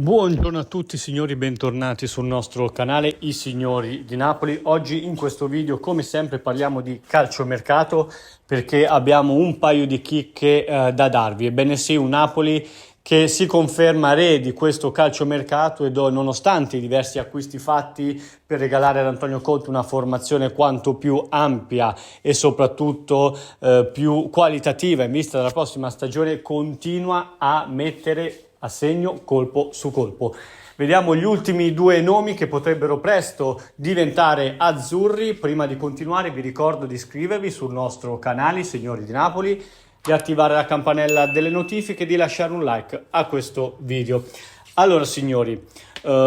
Buongiorno a tutti signori, bentornati sul nostro canale I Signori di Napoli. Oggi in questo video come sempre parliamo di calciomercato perché abbiamo un paio di chicche da darvi. Ebbene sì, un Napoli che si conferma re di questo calciomercato e nonostante i diversi acquisti fatti per regalare ad Antonio Conte una formazione quanto più ampia e soprattutto più qualitativa in vista della prossima stagione, continua a mettere a segno colpo su colpo. Vediamo gli ultimi due nomi che potrebbero presto diventare azzurri. Prima di continuare vi ricordo di iscrivervi sul nostro canale Signori di Napoli, di attivare la campanella delle notifiche e di lasciare un like a questo video. Allora signori,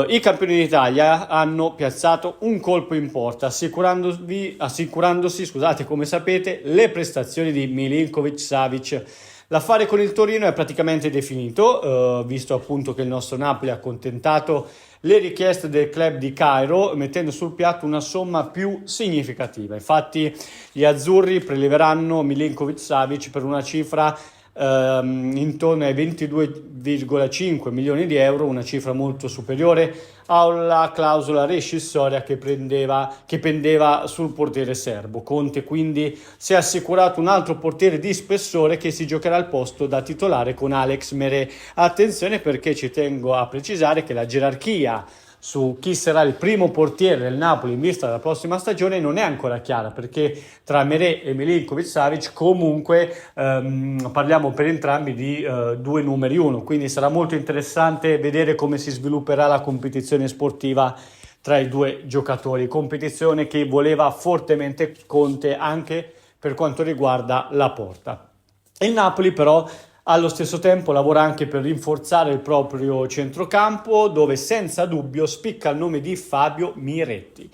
i campioni d'Italia hanno piazzato un colpo in porta assicurandosi, come sapete, le prestazioni di Milinkovic-Savic. L'affare con il Torino è praticamente definito, visto appunto che il nostro Napoli ha accontentato le richieste del club di Cairo, mettendo sul piatto una somma più significativa. Infatti gli azzurri preleveranno Milinkovic-Savic per una cifra intorno ai 22,5 milioni di euro, una cifra molto superiore alla clausola rescissoria che pendeva sul portiere serbo. Conte quindi si è assicurato un altro portiere di spessore che si giocherà il posto da titolare con Alex Meret. Attenzione, perché ci tengo a precisare che la gerarchia su chi sarà il primo portiere del Napoli in vista della prossima stagione non è ancora chiara, perché tra Meret e Milinkovic-Savic comunque parliamo per entrambi di due numeri uno, quindi sarà molto interessante vedere come si svilupperà la competizione sportiva tra i due giocatori, competizione che voleva fortemente Conte anche per quanto riguarda la porta. Il Napoli però allo stesso tempo lavora anche per rinforzare il proprio centrocampo, dove senza dubbio spicca il nome di Fabio Miretti.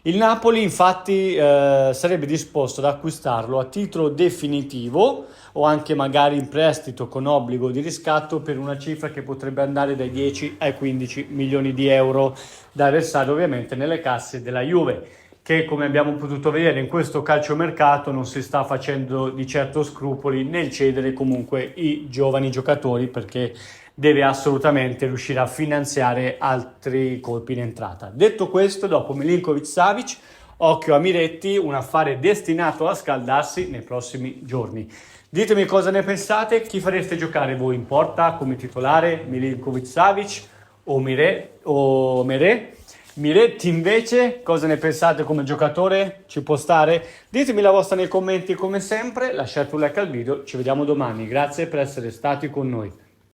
Il Napoli infatti sarebbe disposto ad acquistarlo a titolo definitivo o anche magari in prestito con obbligo di riscatto per una cifra che potrebbe andare dai 10 ai 15 milioni di euro, da versare ovviamente nelle casse della Juve, che come abbiamo potuto vedere in questo calciomercato non si sta facendo di certo scrupoli nel cedere comunque i giovani giocatori, perché deve assolutamente riuscire a finanziare altri colpi in entrata. Detto questo, dopo Milinkovic-Savic, occhio a Miretti, un affare destinato a scaldarsi nei prossimi giorni. Ditemi cosa ne pensate, chi fareste giocare voi in porta come titolare, Milinkovic-Savic o Meret? Miretti invece, cosa ne pensate come giocatore? Ci può stare? Ditemi la vostra nei commenti come sempre, lasciate un like al video, ci vediamo domani, grazie per essere stati con noi.